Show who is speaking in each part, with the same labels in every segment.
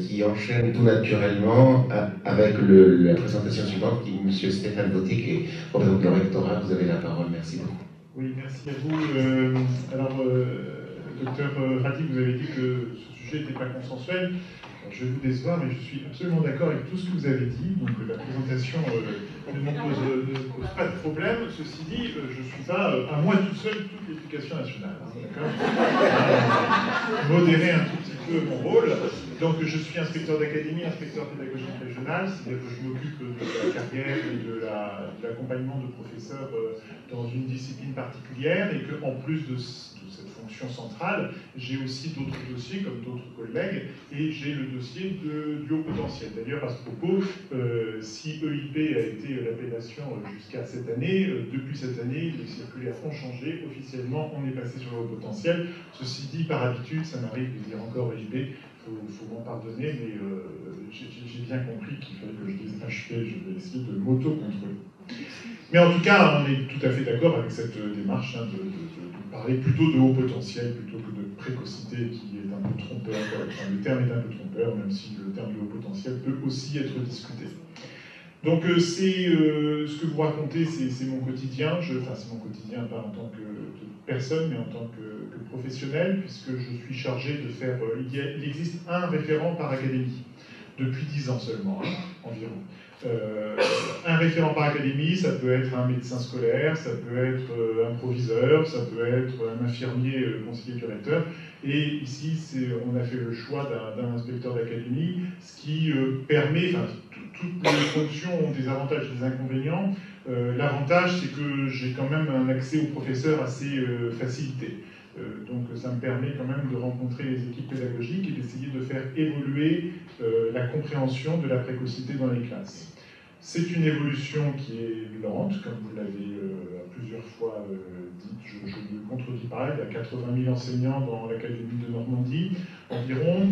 Speaker 1: qui enchaîne tout naturellement avec la présentation suivante, qui est M. Stéphane Bauté, qui représente le rectorat. Vous avez la parole. Merci beaucoup.
Speaker 2: Oui, merci à vous. Docteur Radi, vous avez dit que ce sujet n'était pas consensuel. Alors, je vais vous décevoir, mais je suis absolument d'accord avec tout ce que vous avez dit. Donc la présentation ne pose pas de problème. Ceci dit, je ne suis pas à moi tout seul toute l'éducation nationale. D'accord. Modérer un tout petit peu mon rôle. Donc je suis inspecteur d'académie, inspecteur pédagogique régional, c'est-à-dire que je m'occupe de la carrière et de l'accompagnement de professeurs dans une discipline particulière, et qu'en plus de cette fonction centrale, j'ai aussi d'autres dossiers comme d'autres collègues, et j'ai le dossier du haut potentiel. D'ailleurs, à ce propos, si EIP a été l'appellation jusqu'à cette année, depuis cette année, les circulaires ont changé. Officiellement, on est passé sur le haut potentiel. Ceci dit, par habitude, ça m'arrive de dire encore EIP. Il faut m'en pardonner, mais j'ai bien compris qu'il fallait que je dise HP. Je vais essayer de m'auto-contrôler. Mais en tout cas, on est tout à fait d'accord avec cette démarche de parler plutôt de haut potentiel plutôt que de précocité, qui est un peu trompeur. Enfin, le terme est un peu trompeur, même si le terme de haut potentiel peut aussi être discuté. Donc ce que vous racontez, c'est mon quotidien. Enfin, c'est mon quotidien pas en tant que personne, mais en tant que professionnel, puisque je suis chargé de faire... il existe un référent par académie, depuis 10 ans seulement, hein, environ. Un référent par académie, ça peut être un médecin scolaire, ça peut être un proviseur, ça peut être un infirmier conseiller curateur. Et ici, on a fait le choix d'un inspecteur d'académie, ce qui permet, enfin, toutes les fonctions ont des avantages et des inconvénients. L'avantage, c'est que j'ai quand même un accès aux professeurs assez facilité. Donc ça me permet quand même de rencontrer les équipes pédagogiques et d'essayer de faire évoluer la compréhension de la précocité dans les classes. C'est une évolution qui est lente, comme vous l'avez plusieurs fois dit, je ne contredis pas. Il y a 80 000 enseignants dans l'Académie de Normandie environ.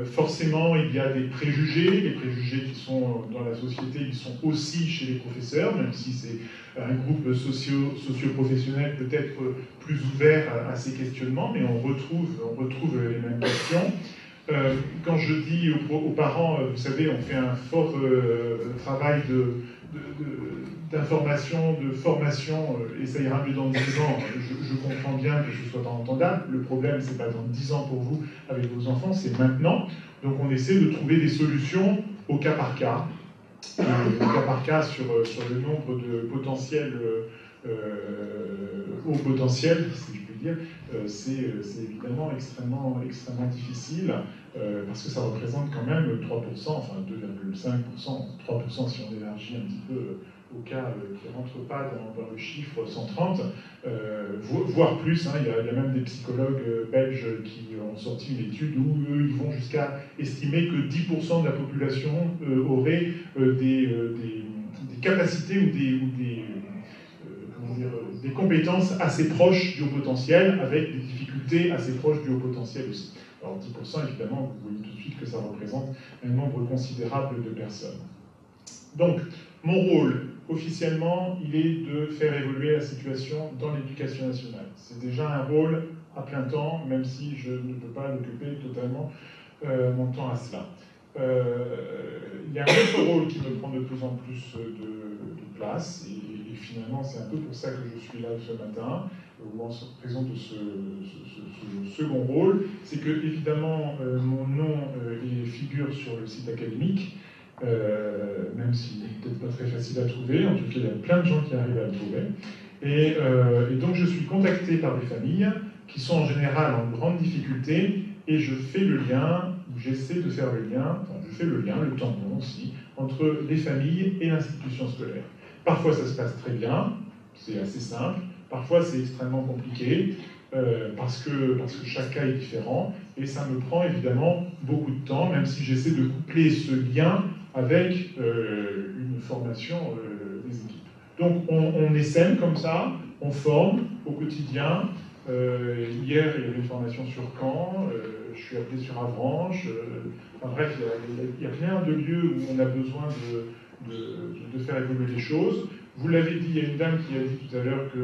Speaker 2: Forcément, il y a des préjugés. Les préjugés qui sont dans la société, ils sont aussi chez les professeurs, même si c'est un groupe socio-professionnel peut-être plus ouvert à ces questionnements, mais on retrouve les mêmes questions. Quand je dis aux parents, vous savez, on fait un fort travail d'information, de formation, et ça ira mieux dans 10 ans. Je comprends bien que ce soit pas entendable. Le problème, c'est pas dans 10 ans pour vous avec vos enfants, c'est maintenant. Donc on essaie de trouver des solutions au cas par cas. Au cas par cas sur le nombre de potentiels haut potentiel, si je puis dire, c'est évidemment extrêmement difficile, parce que ça représente quand même 3%, enfin 2,5%, 3% si on élargit un petit peu au cas qui ne rentre pas dans le chiffre 130, voire plus. Hein, il y a même des psychologues belges qui ont sorti une étude où eux, ils vont jusqu'à estimer que 10% de la population aurait des capacités ou des compétences assez proches du haut potentiel, avec des difficultés assez proches du haut potentiel aussi. Alors 10%, évidemment, vous voyez tout de suite que ça représente un nombre considérable de personnes. Donc, mon rôle, officiellement, il est de faire évoluer la situation dans l'éducation nationale. C'est déjà un rôle à plein temps, même si je ne peux pas l'occuper totalement mon temps à cela. Il y a un autre rôle qui me prend de plus en plus de place, et finalement c'est un peu pour ça que je suis là ce matin, où on se présente ce second rôle, c'est que évidemment mon nom figure sur le site académique, même s'il n'est peut-être pas très facile à trouver. En tout cas, il y a plein de gens qui arrivent à le trouver. Et donc je suis contacté par des familles qui sont en général en grande difficulté, et je fais le lien, j'essaie de faire le lien, enfin je fais le lien, le tampon aussi, entre les familles et l'institution scolaire. Parfois ça se passe très bien, c'est assez simple, parfois c'est extrêmement compliqué, parce que chaque cas est différent, et ça me prend évidemment beaucoup de temps, même si j'essaie de coupler ce lien avec une formation des équipes. Donc on essaime comme ça, on forme au quotidien. Hier, il y avait une formation sur Caen, je suis appelé sur Avranches. Enfin bref, il y a plein de lieux où on a besoin de faire évoluer les choses. Vous l'avez dit, il y a une dame qui a dit tout à l'heure que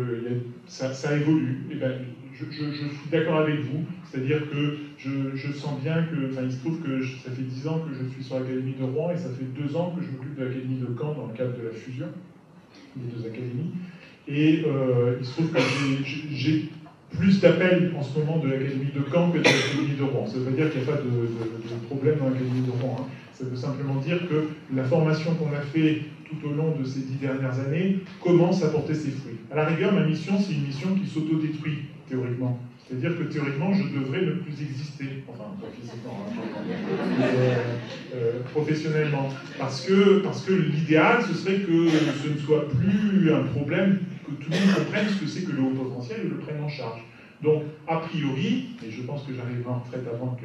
Speaker 2: ça évolue. Et bien, je suis d'accord avec vous, c'est-à-dire que je sens bien que, enfin, il se trouve que ça fait 10 ans que je suis sur l'Académie de Rouen et ça fait 2 ans que je m'occupe de l'Académie de Caen dans le cadre de la fusion des deux académies. Et il se trouve que j'ai plus d'appels en ce moment de l'Académie de Caen que de l'Académie de Rouen. Ça veut dire qu'il n'y a pas de problème dans l'Académie de Rouen, hein. Ça veut simplement dire que la formation qu'on a fait tout au long de ces 10 dernières années commence à porter ses fruits. À la rigueur, ma mission, c'est une mission qui s'autodétruit, théoriquement. C'est-à-dire que théoriquement, je devrais ne plus exister, enfin, pas physiquement, professionnellement. Parce que l'idéal, ce serait que ce ne soit plus un problème, que tout le monde comprenne ce que c'est que le haut potentiel et le prenne en charge. Donc, a priori, et je pense que j'arriverai en retraite avant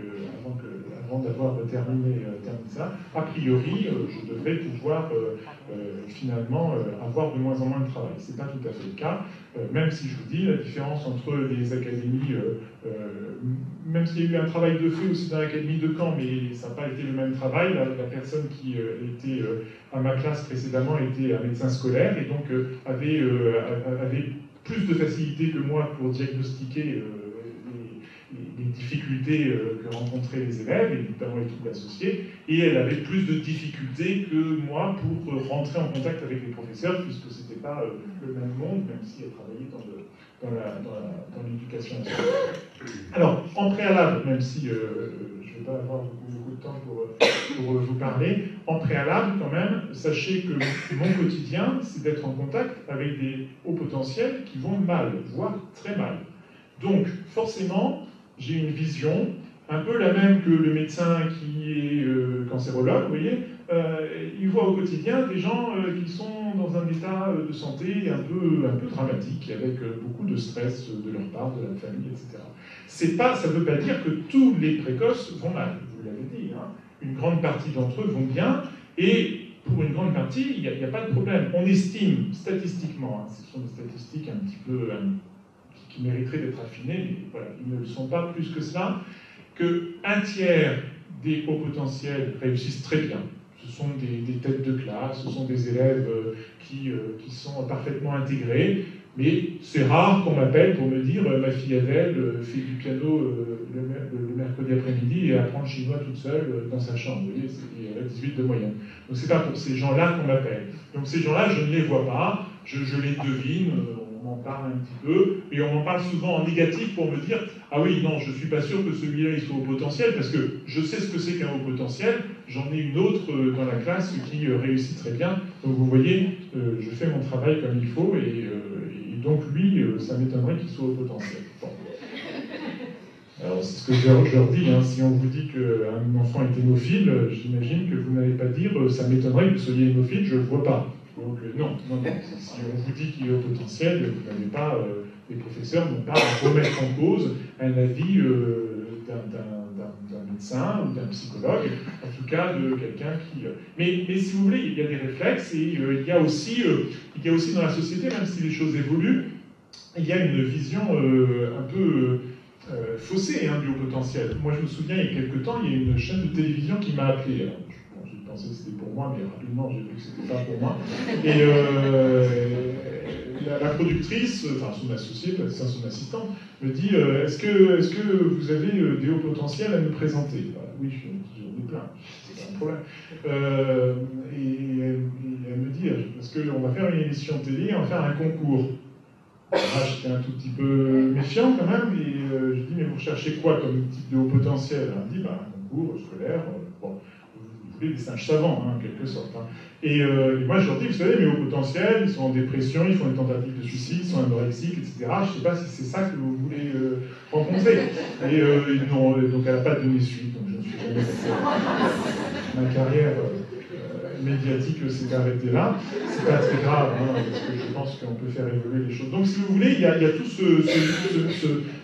Speaker 2: d'avoir terminé ça, a priori, je devrais pouvoir finalement avoir de moins en moins de travail. Ce n'est pas tout à fait le cas, même si je vous dis, la différence entre les académies, même s'il y a eu un travail de fait aussi dans l'académie de Caen, mais ça n'a pas été le même travail. La personne qui était à ma classe précédemment était un médecin scolaire et donc avait plus de facilité que moi pour diagnostiquer les difficultés que rencontraient les élèves, et notamment les troubles associés, et elle avait plus de difficultés que moi pour rentrer en contact avec les professeurs, puisque ce n'était pas le même monde, même si elle travaillait dans l'éducation nationale. Alors, en préalable, même si je ne vais pas avoir beaucoup de temps pour vous parler, en préalable quand même, sachez que mon quotidien, c'est d'être en contact avec des hauts potentiels qui vont mal, voire très mal. Donc, forcément, j'ai une vision un peu la même que le médecin qui est cancérologue, vous voyez, il voit au quotidien des gens qui sont dans un état de santé un peu dramatique, avec beaucoup de stress de leur part, de la famille, etc. Ça ne veut pas dire que tous les précoces vont mal, vous l'avez dit, hein. Une grande partie d'entre eux vont bien, et pour une grande partie, il n'y a pas de problème. On estime statistiquement, hein, ce sont des statistiques un petit peu qui mériteraient d'être affinées, mais voilà, ils ne le sont pas plus que cela, qu'un tiers des hauts potentiels réussissent très bien. Ce sont des têtes de classe, ce sont des élèves qui sont parfaitement intégrés, mais c'est rare qu'on m'appelle pour me dire ma fille Adèle fait du piano le mercredi après-midi et apprend le chinois toute seule dans sa chambre. Vous voyez, elle a 18 de moyenne. Donc c'est pas pour ces gens-là qu'on m'appelle. Donc ces gens-là, je ne les vois pas, je les devine, on m'en parle un petit peu, et on m'en parle souvent en négatif pour me dire « Ah oui, non, je ne suis pas sûr que celui-là il soit au potentiel, parce que je sais ce que c'est qu'un haut potentiel, j'en ai une autre dans la classe qui réussit très bien. Donc vous voyez, je fais mon travail comme il faut, et donc lui, ça m'étonnerait qu'il soit au potentiel. » Bon. Alors c'est ce que je leur dis, hein, si on vous dit qu'un enfant est hémophile, j'imagine que vous n'allez pas dire « Ça m'étonnerait que vous soyez hémophile, je ne le vois pas ». Donc non. Si on vous dit qu'il est au potentiel, vous n'avez pas, les professeurs n'ont pas à remettre en cause un avis d'un médecin ou d'un psychologue, en tout cas de quelqu'un qui... Mais si vous voulez, il y a des réflexes et il y a aussi dans la société, même si les choses évoluent, il y a une vision un peu faussée du haut potentiel. Moi je me souviens, il y a quelque temps, il y a une chaîne de télévision qui m'a appelé. Alors, je pensais que c'était pour moi, mais rapidement j'ai vu que c'était pas pour moi. Et la productrice, enfin son associée, son assistante, me dit est-ce que vous avez des hauts potentiels à nous présenter? Oui, j'en ai plein, c'est pas un problème. Et elle me dit parce qu'on va faire une émission de télé, on va faire un concours. J'étais un tout petit peu méfiant quand même, et je dis mais vous recherchez quoi comme type de haut potentiel? Elle me dit un concours scolaire. Bon, des singes savants, en quelque sorte. Et moi, je leur dis, vous savez, mes hauts potentiels, ils sont en dépression, ils font des tentatives de suicide, ils sont anorexiques, etc. Je ne sais pas si c'est ça que vous voulez rencontrer. Et non, donc elle n'a pas donné suite, donc je ne suis jamais passé. Ma carrière médiatique s'est arrêtée là. C'est pas très grave, parce que je pense qu'on peut faire évoluer les choses. Donc, si vous voulez, il y a tout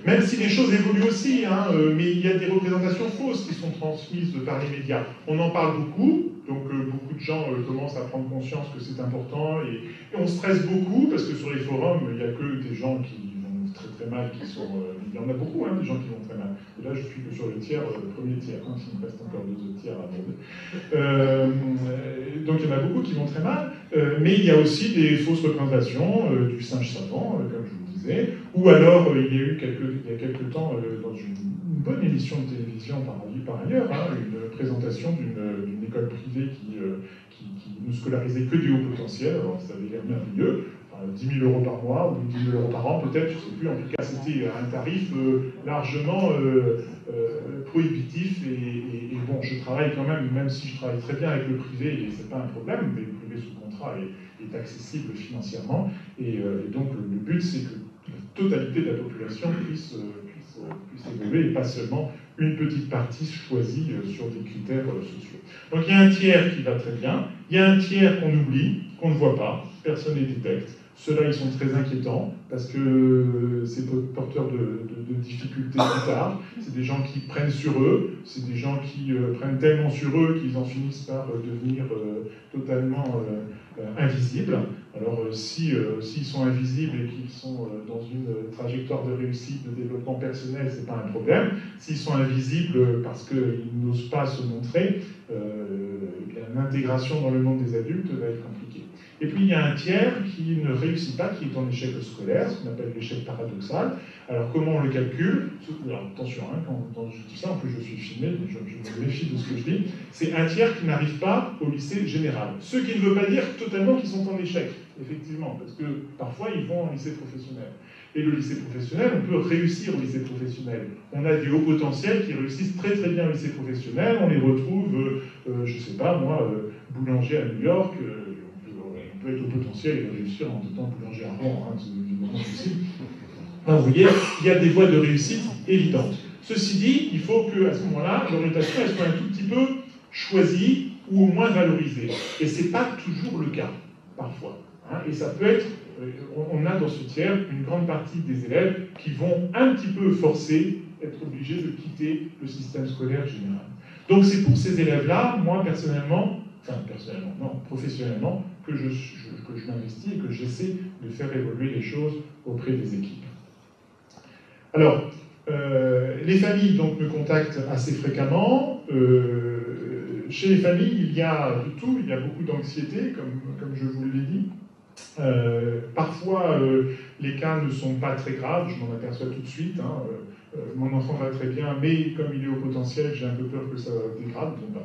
Speaker 2: même si les choses évoluent aussi, mais il y a des représentations fausses qui sont transmises par les médias. On en parle beaucoup, donc beaucoup de gens commencent à prendre conscience que c'est important, et on stresse beaucoup, parce que sur les forums, il n'y a que des gens qui vont très très mal, il y en a beaucoup, des gens qui vont très mal. Et là, je suis que sur le premier tiers, il me reste encore 2 autres tiers à aborder. Donc il y en a beaucoup qui vont très mal, mais il y a aussi des fausses représentations du singe savant, comme je vous disais. diffusée. Ou alors, il y a eu il y a quelques temps, dans une bonne émission de télévision par ailleurs, une présentation d'une école privée qui ne scolarisait que des hauts potentiels. Alors ça avait l'air merveilleux. 10 000 € par mois ou 10 000 € par an, peut-être, je ne sais plus. En tout cas, c'était un tarif largement prohibitif. Et bon, je travaille quand même si je travaille très bien avec le privé, et ce n'est pas un problème, mais le privé sous contrat est accessible financièrement. Et donc, le but, c'est que la totalité de la population puisse évoluer, et pas seulement une petite partie choisie sur des critères sociaux. Donc, il y a un tiers qui va très bien, il y a un tiers qu'on oublie, qu'on ne voit pas, personne ne les détecte. Ceux-là, ils sont très inquiétants parce que c'est porteur de difficultés plus tard. C'est des gens qui prennent sur eux, c'est des gens qui prennent tellement sur eux qu'ils en finissent par devenir totalement invisibles. Alors, s'ils sont invisibles et qu'ils sont dans une trajectoire de réussite, de développement personnel, c'est pas un problème. S'ils sont invisibles parce qu'ils n'osent pas se montrer, l'intégration dans le monde des adultes va être compliquée. Et puis il y a un tiers qui ne réussit pas, qui est en échec scolaire, ce qu'on appelle l'échec paradoxal. Alors comment on le calcule? Alors, attention, quand je dis ça, en plus je suis filmé, je me méfie de ce que je dis. C'est un tiers qui n'arrive pas au lycée général. Ce qui ne veut pas dire totalement qu'ils sont en échec, effectivement, parce que parfois ils vont en lycée professionnel. Et le lycée professionnel, on peut réussir au lycée professionnel. On a des hauts potentiels qui réussissent très très bien au lycée professionnel. On les retrouve, je ne sais pas moi, boulanger à New York. On peut être au potentiel et réussir en étant boulanger à Rouen, c'est évidemment possible. Vous voyez, il y a des voies de réussite évidentes. Ceci dit, il faut qu'à ce moment-là, l'orientation elle soit un tout petit peu choisie ou au moins valorisée. Et ce n'est pas toujours le cas, parfois. Et ça peut être, on a dans ce tiers une grande partie des élèves qui vont un petit peu forcer, être obligés de quitter le système scolaire général. Donc c'est pour ces élèves-là, moi professionnellement, que je m'investis et que j'essaie de faire évoluer les choses auprès des équipes. Alors, les familles donc, me contactent assez fréquemment. Chez les familles, il y a de tout, il y a beaucoup d'anxiété, comme je vous l'ai dit. Parfois, les cas ne sont pas très graves, je m'en aperçois tout de suite. Mon enfant va très bien, mais comme il est au potentiel, j'ai un peu peur que ça dégrade. Bon,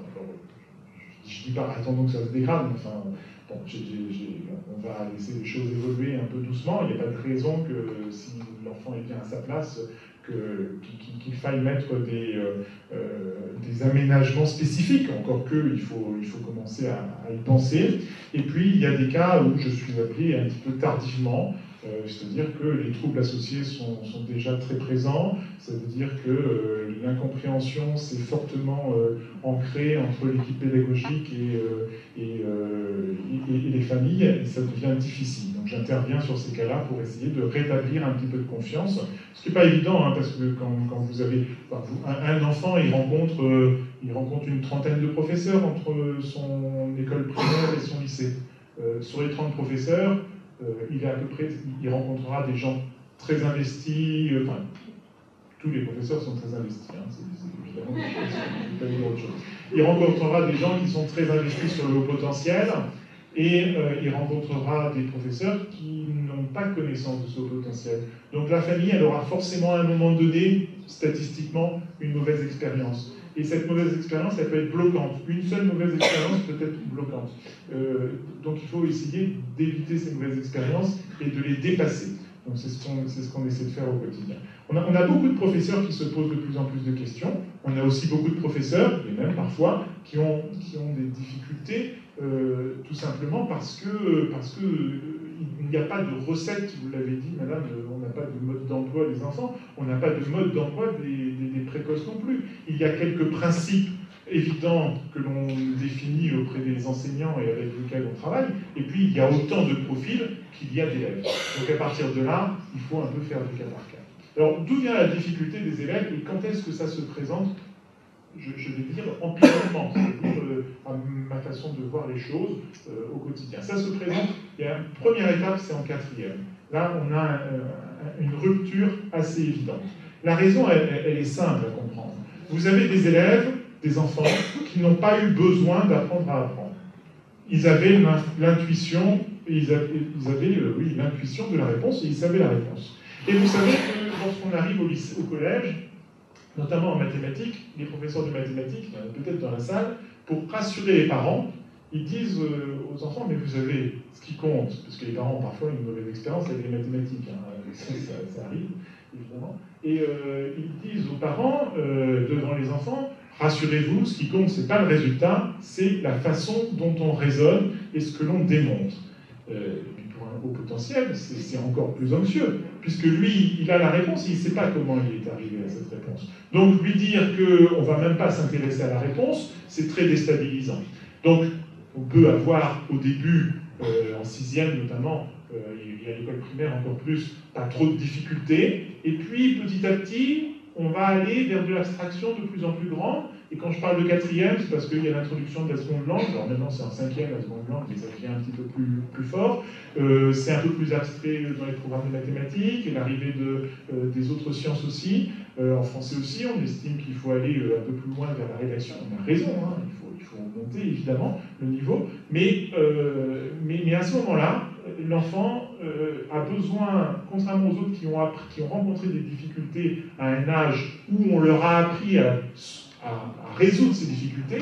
Speaker 2: je ne dis pas attendons que ça se dégrade, mais enfin, bon, on va laisser les choses évoluer un peu doucement. Il n'y a pas de raison que si l'enfant est bien à sa place, qu'il faille mettre des aménagements spécifiques, encore qu'il faut commencer à y penser. Et puis, il y a des cas où je suis appelé un petit peu tardivement, c'est-à-dire que les troubles associés sont déjà très présents, ça veut dire que l'incompréhension s'est fortement ancrée entre l'équipe pédagogique et les familles, et ça devient difficile. Donc j'interviens sur ces cas-là pour essayer de rétablir un petit peu de confiance, ce qui n'est pas évident, parce que quand vous avez un enfant, il rencontre une trentaine de professeurs entre son école primaire et son lycée. Sur les 30 professeurs, il rencontrera des gens très investis, tous les professeurs sont très investis, c'est évidemment autre chose. Il rencontrera des gens qui sont très investis sur le haut potentiel, et il rencontrera des professeurs qui n'ont pas connaissance de ce haut potentiel. Donc la famille, elle aura forcément à un moment donné, statistiquement, une mauvaise expérience. Et cette mauvaise expérience, elle peut être bloquante. Une seule mauvaise expérience peut être bloquante. Donc il faut essayer d'éviter ces mauvaises expériences et de les dépasser. Donc c'est ce qu'on essaie de faire au quotidien. On a beaucoup de professeurs qui se posent de plus en plus de questions. On a aussi beaucoup de professeurs, et même parfois, qui ont des difficultés, tout simplement parce que il n'y a pas de recette, vous l'avez dit, madame, on n'a pas de mode d'emploi des enfants, on n'a pas de mode d'emploi des précoces non plus. Il y a quelques principes évidents que l'on définit auprès des enseignants et avec lesquels on travaille, et puis il y a autant de profils qu'il y a d'élèves. Donc à partir de là, il faut un peu faire du cas par cas. Alors d'où vient la difficulté des élèves et quand est-ce que ça se présente? Je vais dire empiriquement, c'est-à-dire à ma façon de voir les choses au quotidien. Ça se présente, il y a une première étape, c'est en 4e. Là, on a une rupture assez évidente. La raison, elle est simple à comprendre. Vous avez des élèves, des enfants, qui n'ont pas eu besoin d'apprendre à apprendre. Ils avaient l'intuition, ils avaient l'intuition de la réponse, et ils savaient la réponse. Et vous savez que lorsqu'on arrive au collège, notamment en mathématiques, les professeurs de mathématiques, il y en a peut-être dans la salle, pour rassurer les parents, ils disent aux enfants, mais vous savez, ce qui compte, parce que les parents ont parfois une mauvaise expérience avec les mathématiques, hein, ça arrive, évidemment, et ils disent aux parents, devant les enfants, rassurez-vous, ce qui compte, c'est pas le résultat, c'est la façon dont on raisonne et ce que l'on démontre. Pour un haut potentiel, c'est encore plus anxieux, puisque lui, il a la réponse, il ne sait pas comment il est arrivé à cette réponse. Donc lui dire qu'on ne va même pas s'intéresser à la réponse, c'est très déstabilisant. Donc on peut avoir au début, en 6e notamment, et à l'école primaire encore plus, pas trop de difficultés, et puis petit à petit, on va aller vers de l'abstraction de plus en plus grande. Et quand je parle de 4e, c'est parce qu'il y a l'introduction de la seconde langue. Alors maintenant, c'est en 5e, la seconde langue, mais ça devient un petit peu plus fort. C'est un peu plus abstrait dans les programmes de mathématiques, et l'arrivée des autres sciences aussi. En français aussi, on estime qu'il faut aller un peu plus loin vers la rédaction. On a raison, hein, il faut augmenter évidemment le niveau. Mais à ce moment-là, l'enfant a besoin, contrairement aux autres qui ont rencontré des difficultés à un âge où on leur a appris à résoudre ces difficultés,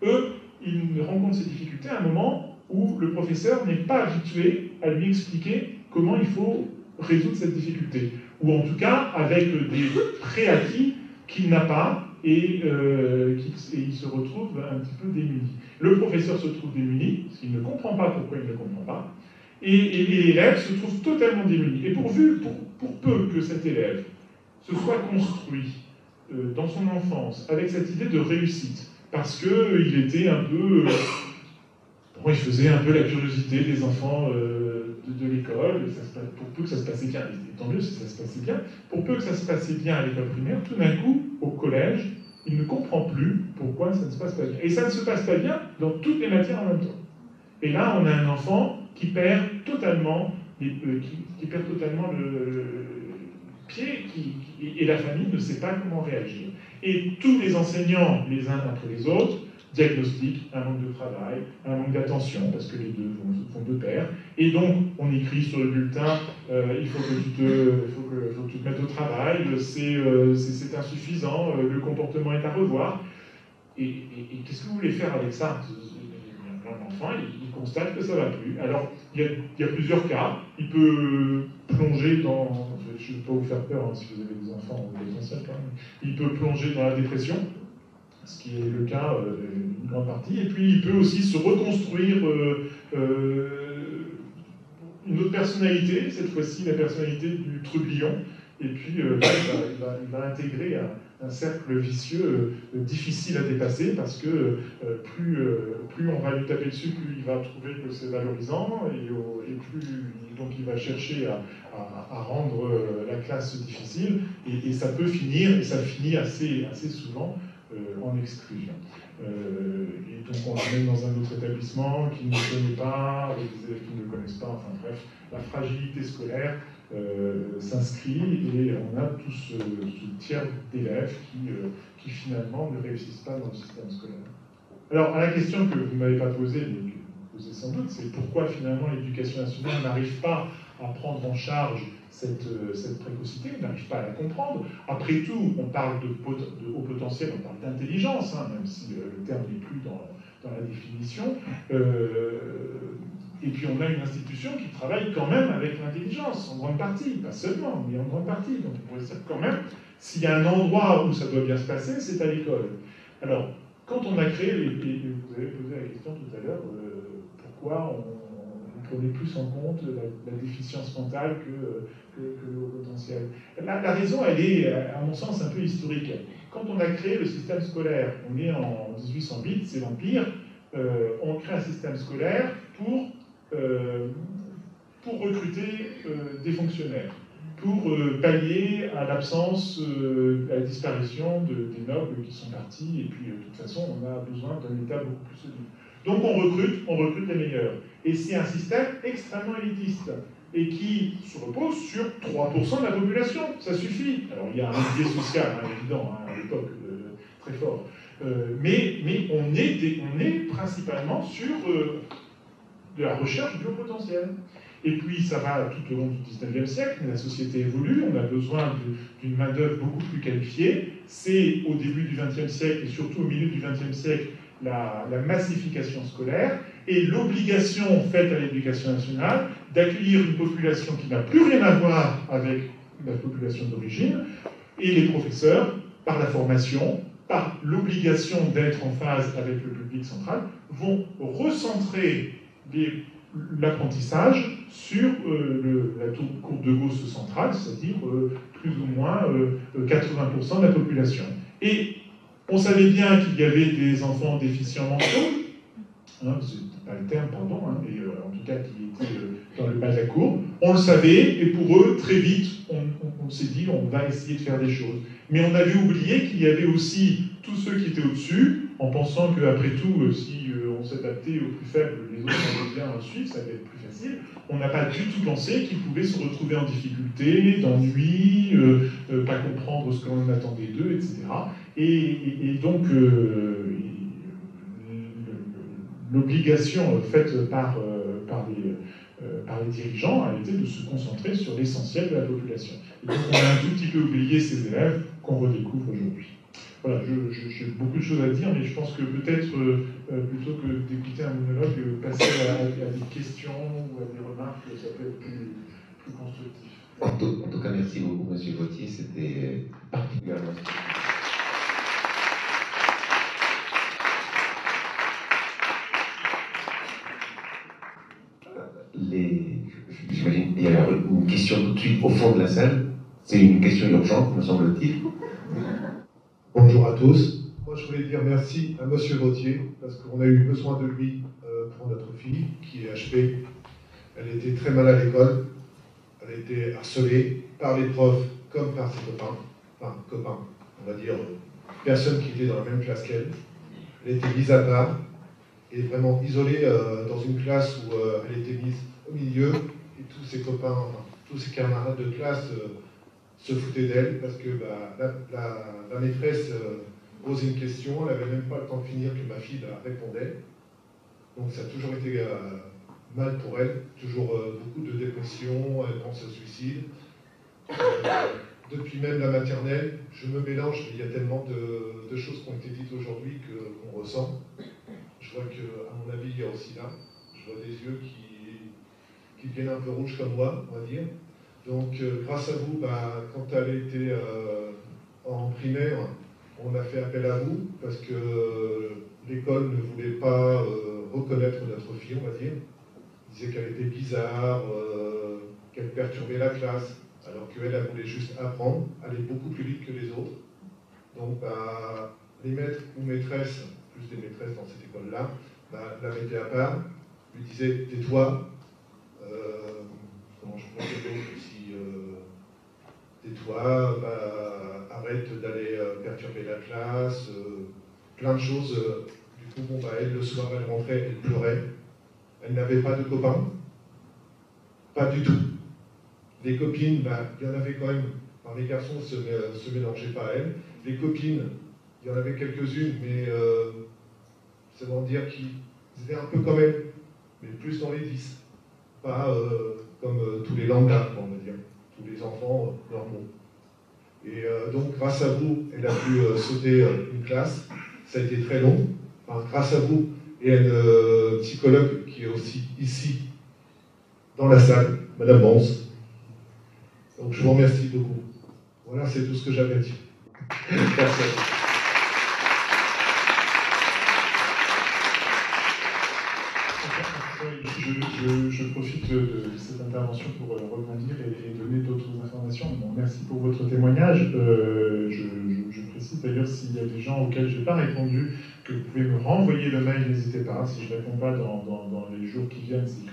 Speaker 2: eux, ils rencontrent ces difficultés à un moment où le professeur n'est pas habitué à lui expliquer comment il faut résoudre cette difficulté. Ou en tout cas, avec des préacquis qu'il n'a pas et il se retrouve un petit peu démuni. Le professeur se trouve démuni, parce qu'il ne comprend pas pourquoi il ne comprend pas, et l'élève se trouve totalement démuni. Et pour peu que cet élève se soit construit dans son enfance avec cette idée de réussite, parce qu'il était un peu... il faisait un peu la curiosité des enfants de l'école, pour peu que ça se passait bien, et tant mieux si ça se passait bien, pour peu que ça se passait bien à l'école primaire, tout d'un coup, au collège, il ne comprend plus pourquoi ça ne se passe pas bien. Et ça ne se passe pas bien dans toutes les matières en même temps. Et là, on a un enfant qui perd totalement, le pied, et la famille ne sait pas comment réagir. Et tous les enseignants, les uns après les autres, diagnostiquent un manque de travail, un manque d'attention, parce que les deux vont de pair. Et donc, on écrit sur le bulletin, il faut que tu te mettes au travail, c'est insuffisant, le comportement est à revoir. Et qu'est-ce que vous voulez faire avec ça? L'enfant, il constate que ça ne va plus. Alors, il y a plusieurs cas. Il peut plonger dans... Je ne vais pas vous faire peur, hein, si vous avez des enfants ou des anciens quand même. Il peut plonger dans la dépression, ce qui est le cas d'une grande partie. Et puis, il peut aussi se reconstruire une autre personnalité, cette fois-ci la personnalité du trublion. Et puis, il va intégrer un cercle vicieux difficile à dépasser, parce que plus on va lui taper dessus, plus il va trouver que c'est valorisant, donc il va chercher à rendre la classe difficile, et ça peut finir, et ça finit assez souvent en exclusion. Et donc on l'amène dans un autre établissement qui ne le connaît pas, avec des élèves qui ne le connaissent pas, enfin bref, la fragilité scolaire s'inscrit, et on a tout ce tiers d'élèves qui finalement ne réussissent pas dans le système scolaire. Alors, à la question que vous ne m'avez pas posée, mais que vous posez sans doute, c'est pourquoi finalement l'éducation nationale n'arrive pas à prendre en charge cette précocité, n'arrive pas à la comprendre. Après tout, on parle de haut potentiel, on parle d'intelligence, hein, même si le terme n'est plus dans la définition. Et puis on a une institution qui travaille quand même avec l'intelligence, en grande partie, pas seulement, mais en grande partie. Donc on pourrait dire quand même, s'il y a un endroit où ça doit bien se passer, c'est à l'école. Alors, quand on a créé, et vous avez posé la question tout à l'heure, pourquoi on prenait plus en compte la déficience mentale que le haut potentiel. La raison, elle est, à mon sens, un peu historique. Quand on a créé le système scolaire, on est en 1808, c'est l'Empire, on crée un système scolaire pour recruter des fonctionnaires, pour pallier à l'absence, à la disparition des nobles qui sont partis, et puis de toute façon, on a besoin d'un État beaucoup plus solide. Donc on recrute les meilleurs. Et c'est un système extrêmement élitiste, et qui se repose sur 3% de la population, ça suffit. Alors il y a un biais social, hein, évident, hein, à l'époque, très fort. Mais on est principalement sur de la recherche biopotentielle. Et puis ça va tout au long du 19e siècle, mais la société évolue, on a besoin d'une main-d'œuvre beaucoup plus qualifiée. C'est au début du 20e siècle et surtout au milieu du 20e siècle la massification scolaire et l'obligation faite à l'éducation nationale d'accueillir une population qui n'a plus rien à voir avec la population d'origine, et les professeurs, par la formation, par l'obligation d'être en phase avec le public central, vont recentrer l'apprentissage sur la courbe de Gauss centrale, c'est-à-dire plus ou moins 80% de la population. Et on savait bien qu'il y avait des enfants déficients mentaux, c'est pas le terme, pardon, mais en tout cas qui étaient dans le bas de la courbe. On le savait, et pour eux, très vite, on s'est dit, on va essayer de faire des choses. Mais on avait oublié qu'il y avait aussi tous ceux qui étaient au-dessus, en pensant qu'après tout, si on s'adaptait aux plus faibles, les autres allaient bien suivre, ça allait être plus facile. On n'a pas du tout pensé qu'ils pouvaient se retrouver en difficulté, d'ennui, pas comprendre ce qu'on attendait d'eux, etc. Et donc, l'obligation faite par les dirigeants a été de se concentrer sur l'essentiel de la population. Et donc on a un tout petit peu oublié ces élèves qu'on redécouvre aujourd'hui. Voilà, j'ai beaucoup de choses à dire, mais je pense que peut-être, plutôt que d'écouter un monologue, passer à des questions ou à des remarques, ça peut être plus constructif.
Speaker 1: En tout cas, merci beaucoup, M. Gauthier, c'était particulièrement... J'imagine qu'il y a une question tout de suite au fond de la salle. C'est une question urgente, me semble-t-il.
Speaker 3: Bonjour à tous. Moi, je voulais dire merci à M. Gauthier, parce qu'on a eu besoin de lui pour notre fille, qui est HP. Elle était très mal à l'école. Elle a été harcelée par les profs comme par ses copains. Enfin, copains, on va dire, personnes qui étaient dans la même classe qu'elle. Elle était mise à part et vraiment isolée dans une classe où elle était mise au milieu, et tous ses copains, enfin, tous ses camarades de classe se foutaient d'elle parce que la maîtresse posait une question, elle n'avait même pas le temps de finir que ma fille répondait. Donc ça a toujours été mal pour elle, toujours beaucoup de dépression, elle pense au suicide. Depuis même la maternelle, je me mélange, mais il y a tellement de choses qui ont été dites aujourd'hui qu'on ressent. Je vois qu'à mon avis, il y a aussi là, je vois des yeux qui deviennent un peu rouges comme moi, on va dire. Donc, grâce à vous, quand elle a été en primaire, on a fait appel à vous, parce que l'école ne voulait pas reconnaître notre fille, on va dire. Ils disaient qu'elle était bizarre, qu'elle perturbait la classe, alors qu'elle, elle voulait juste apprendre, aller beaucoup plus vite que les autres. Donc, les maîtres ou maîtresses, plus des maîtresses dans cette école-là, la mettaient à part, lui disaient « tais-toi », comment je pourrais dire aussi, tais-toi, arrête d'aller perturber la classe, plein de choses. Du coup, elle, le soir, elle rentrait, elle pleurait. Elle n'avait pas de copains, pas du tout. Les copines, il y en avait quand même, enfin, les garçons ne se mélangeaient pas à elle. Les copines, il y en avait quelques-unes, mais c'est bon dire qu'ils étaient un peu comme elle, mais plus dans les 10. Pas comme tous les lambda, on va dire, tous les enfants normaux. Et donc, grâce à vous, elle a pu sauter une classe. Ça a été très long. Enfin, grâce à vous et à une psychologue qui est aussi ici, dans la salle, Madame Bons. Donc, je vous remercie beaucoup. Voilà, c'est tout ce que j'avais à dire. Merci.
Speaker 2: Je profite de cette intervention pour rebondir et donner d'autres informations. Bon, merci pour votre témoignage. Je précise d'ailleurs s'il y a des gens auxquels je n'ai pas répondu, que vous pouvez me renvoyer le mail, n'hésitez pas. Si je ne réponds pas dans les jours qui viennent, c'est que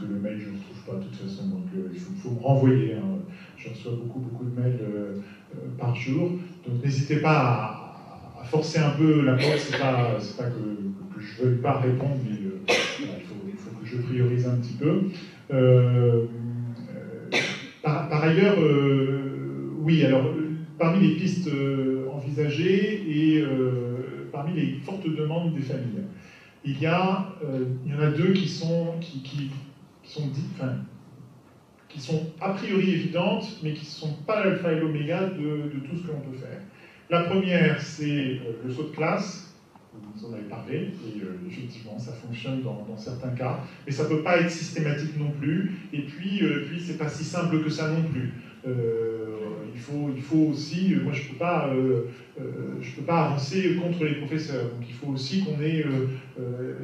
Speaker 2: le mail, je ne le trouve pas de toute façon. Donc il faut me renvoyer. Hein. Je reçois beaucoup de mails par jour. Donc n'hésitez pas à forcer un peu la porte. C'est pas que je ne veuille pas répondre, mais il faut que je priorise un petit peu. Par ailleurs, oui, alors, parmi les pistes envisagées et parmi les fortes demandes des familles. Il y en a deux qui sont a priori évidentes, mais qui ne sont pas l'alpha et l'oméga de tout ce que l'on peut faire. La première, c'est le saut de classe. Vous en avez parlé, et effectivement, ça fonctionne dans certains cas, mais ça ne peut pas être systématique non plus, et puis c'est pas si simple que ça non plus. Il faut aussi, moi je peux pas avancer contre les professeurs, donc il faut aussi qu'on ait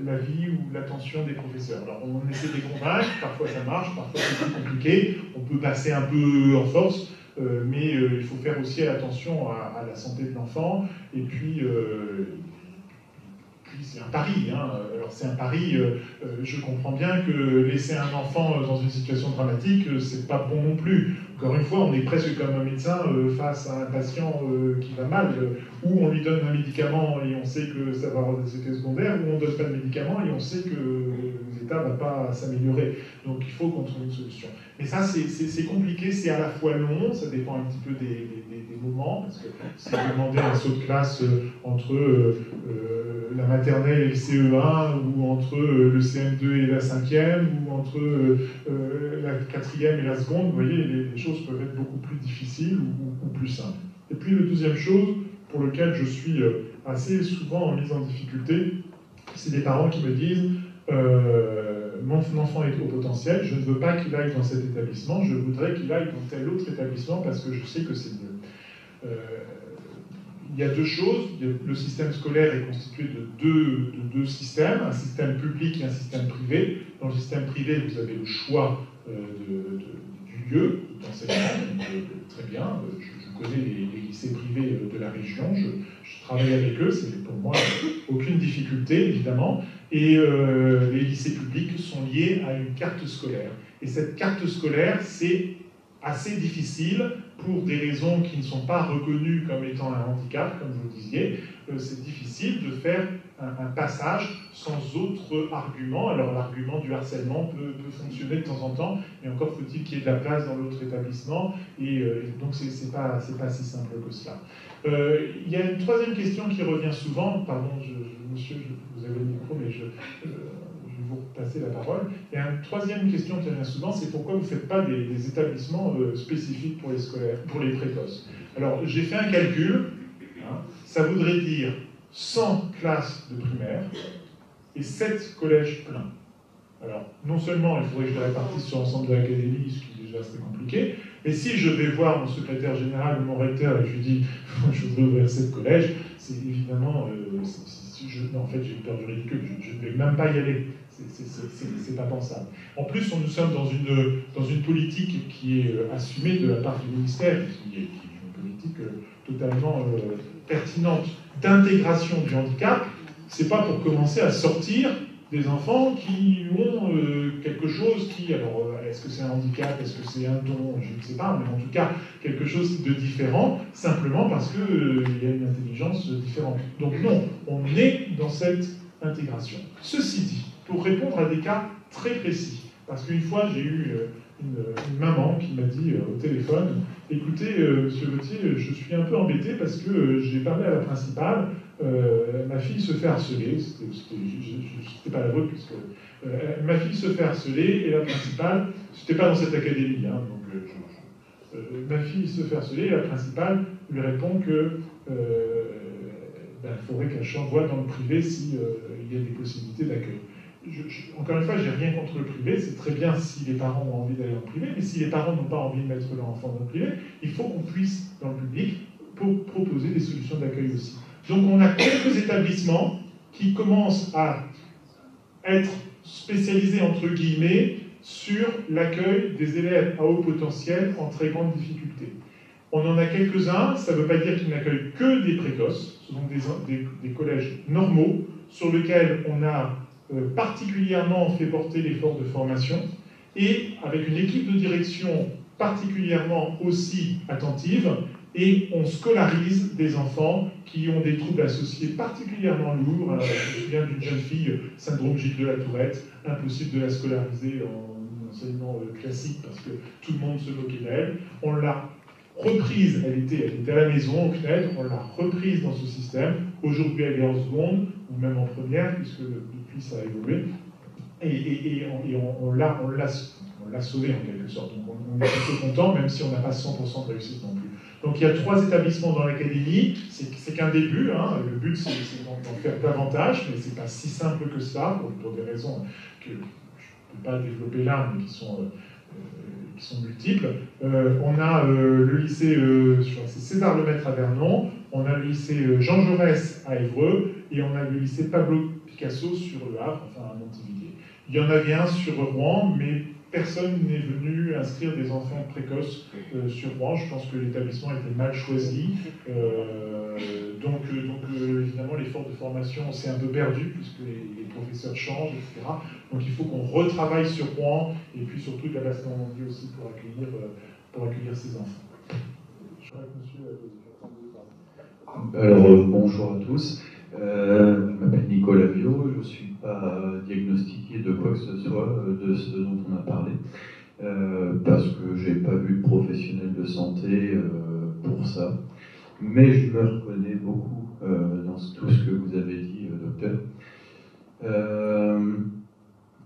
Speaker 2: l'avis ou l'attention des professeurs. Alors on essaie de les convaincre, parfois ça marche, parfois c'est plus compliqué, on peut passer un peu en force, mais il faut faire aussi attention à la santé de l'enfant, et puis c'est un pari. Alors c'est un pari, je comprends bien que laisser un enfant dans une situation dramatique, c'est pas bon non plus. Encore une fois, on est presque comme un médecin face à un patient qui va mal, où on lui donne un médicament et on sait que ça va avoir des effets secondaires, ou on ne donne pas de médicament et on sait que l'état ne va pas s'améliorer. Donc il faut qu'on trouve une solution. Mais ça, c'est compliqué, c'est à la fois long, ça dépend un petit peu des moments, parce que si vous demandez un saut de classe entre la maternelle et le CE1, ou entre le CM2 et la 5e, ou entre la 4e et la seconde, vous voyez, les choses peuvent être beaucoup plus difficiles ou plus simples. Et puis, la deuxième chose pour laquelle je suis assez souvent mise en difficulté, c'est des parents qui me disent mon enfant est au potentiel, je ne veux pas qu'il aille dans cet établissement, je voudrais qu'il aille dans tel autre établissement parce que je sais que c'est mieux. Il y a deux choses. Le système scolaire est constitué de deux systèmes, un système public et un système privé. Dans le système privé, vous avez le choix du lieu d'enseignement. Très bien, je connais les lycées privés de la région, je travaille avec eux, c'est pour moi aucune difficulté, évidemment. Et les lycées publics sont liés à une carte scolaire. Et cette carte scolaire, c'est assez difficile pour des raisons qui ne sont pas reconnues comme étant un handicap, comme vous le disiez. C'est difficile de faire un passage sans autre argument. Alors l'argument du harcèlement peut fonctionner de temps en temps, mais encore faut-il qu'il y ait de la place dans l'autre établissement, et donc c'est pas si simple que cela. Il y a une troisième question qui revient souvent, pardon, monsieur, vous avez le micro, mais je vais vous passer la parole. Il y a une troisième question qui revient souvent, c'est pourquoi vous ne faites pas des établissements spécifiques pour les scolaires, pour les précoces. Alors, j'ai fait un calcul, ça voudrait dire 100 classes de primaire et 7 collèges pleins. Alors, non seulement il faudrait que je les répartisse sur l'ensemble de l'académie, ce qui déjà serait compliqué, mais si je vais voir mon secrétaire général ou mon recteur et je lui dis je voudrais ouvrir 7 collèges, c'est évidemment, en fait j'ai peur du ridicule, je ne vais même pas y aller. C'est pas pensable. En plus, nous sommes dans une politique qui est assumée de la part du ministère, qui est une politique totalement pertinente d'intégration du handicap. C'est pas pour commencer à sortir des enfants qui ont quelque chose qui, alors est-ce que c'est un handicap, est-ce que c'est un don, je ne sais pas, mais en tout cas quelque chose de différent, simplement parce qu'il y a une intelligence différente. Donc non, on est dans cette intégration. Ceci dit, pour répondre à des cas très précis, parce qu'une fois j'ai eu une maman qui m'a dit au téléphone, écoutez, monsieur Gauthier, je suis un peu embêté parce que j'ai parlé à la principale, ma fille se fait harceler, c'était pas la vôtre, puisque ma fille se fait harceler, et la principale, c'était pas dans cette académie, donc ma fille se fait harceler, et la principale lui répond que il faudrait qu'elle voie dans le privé s'il y a des possibilités d'accueil. Encore une fois, j'ai rien contre le privé, c'est très bien si les parents ont envie d'aller dans le privé, mais si les parents n'ont pas envie de mettre leur enfant dans le privé, il faut qu'on puisse, dans le public, pour proposer des solutions d'accueil aussi. Donc on a quelques établissements qui commencent à être spécialisés, entre guillemets, sur l'accueil des élèves à haut potentiel en très grande difficulté. On en a quelques-uns, ça ne veut pas dire qu'ils n'accueillent que des précoces, ce sont des collèges normaux, sur lesquels on a particulièrement fait porter l'effort de formation, et avec une équipe de direction particulièrement aussi attentive, et on scolarise des enfants qui ont des troubles associés particulièrement lourds. Alors, je me souviens d'une jeune fille, syndrome Gilles de la Tourette, impossible de la scolariser en enseignement classique parce que tout le monde se moquait d'elle. On l'a reprise, elle était à la maison, au CNED, on l'a reprise dans ce système. Aujourd'hui, elle est en seconde, ou même en première, puisque depuis ça a évolué. Et on l'a sauvé en quelque sorte. Donc on est plutôt content, même si on n'a pas 100% de réussite non plus. Donc il y a 3 établissements dans l'académie, c'est qu'un début, hein. Le but c'est d'en faire davantage, mais c'est pas si simple que ça, pour des raisons que je ne peux pas développer là, mais qui sont multiples. On a le lycée, je crois que c'est César Lemaître à Vernon, on a le lycée Jean Jaurès à Évreux, et on a le lycée Pablo Picasso sur le Havre, enfin à Montivilliers. Il y en avait un sur Rouen, mais personne n'est venu inscrire des enfants précoces sur Rouen. Je pense que l'établissement était mal choisi. Donc évidemment, l'effort de formation s'est un peu perdu, puisque les professeurs changent, etc. Donc il faut qu'on retravaille sur Rouen, et puis surtout de la Basse-Normandie aussi, pour accueillir ces enfants. Je crois que monsieur
Speaker 4: Alors, bonjour à tous. Je m'appelle Nicolas Viau, je ne suis pas diagnostiqué de quoi que ce soit de ce dont on a parlé, parce que je n'ai pas vu de professionnel de santé pour ça. Mais je me reconnais beaucoup dans tout ce que vous avez dit, docteur.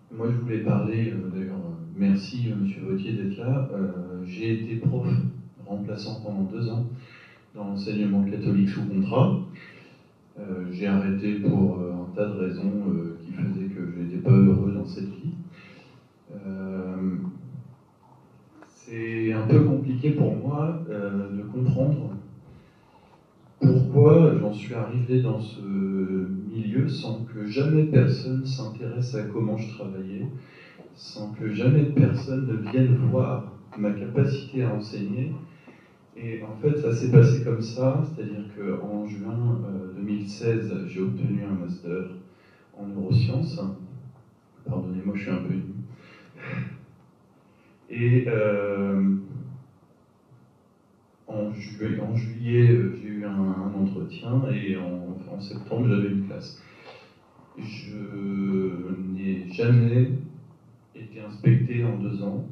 Speaker 4: Moi, je voulais parler, d'ailleurs, merci monsieur Vautier d'être là. J'ai été prof remplaçant pendant 2 ans dans l'enseignement catholique sous contrat. J'ai arrêté pour un tas de raisons qui faisaient que je n'étais pas heureux dans cette vie. C'est un peu compliqué pour moi de comprendre pourquoi j'en suis arrivé dans ce milieu sans que jamais personne s'intéresse à comment je travaillais, sans que jamais personne ne vienne voir ma capacité à enseigner. Et en fait, ça s'est passé comme ça, c'est-à-dire qu'en juin 2016, j'ai obtenu un master en neuroscienges. Pardonnez-moi, je suis un peu ému. Et en juillet, j'ai eu un entretien, et en septembre, j'avais une classe. Je n'ai jamais été inspecté en 2 ans,